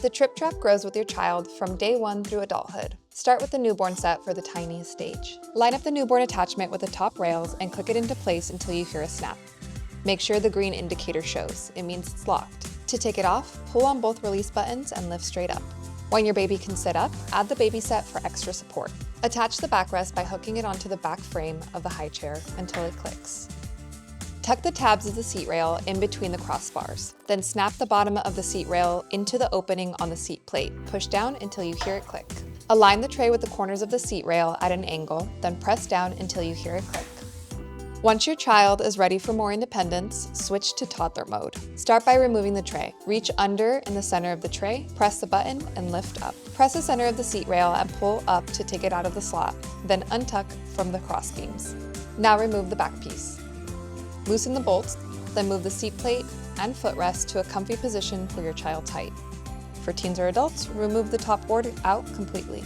The Tripp Trapp grows with your child from day 1 through adulthood. Start with the newborn set for the tiniest stage. Line up the newborn attachment with the top rails and click it into place until you hear a snap. Make sure the green indicator shows. It means it's locked. To take it off, pull on both release buttons and lift straight up. When your baby can sit up, add the baby set for extra support. Attach the backrest by hooking it onto the back frame of the high chair until it clicks. Tuck the tabs of the seat rail in between the crossbars. Then snap the bottom of the seat rail into the opening on the seat plate. Push down until you hear it click. Align the tray with the corners of the seat rail at an angle, then press down until you hear it click. Once your child is ready for more independence, switch to toddler mode. Start by removing the tray. Reach under in the center of the tray, press the button, and lift up. Press the center of the seat rail and pull up to take it out of the slot, then untuck from the crossbeams. Now remove the back piece. Loosen the bolts, then move the seat plate and footrest to a comfy position for your child's height. For teens or adults, remove the top board out completely.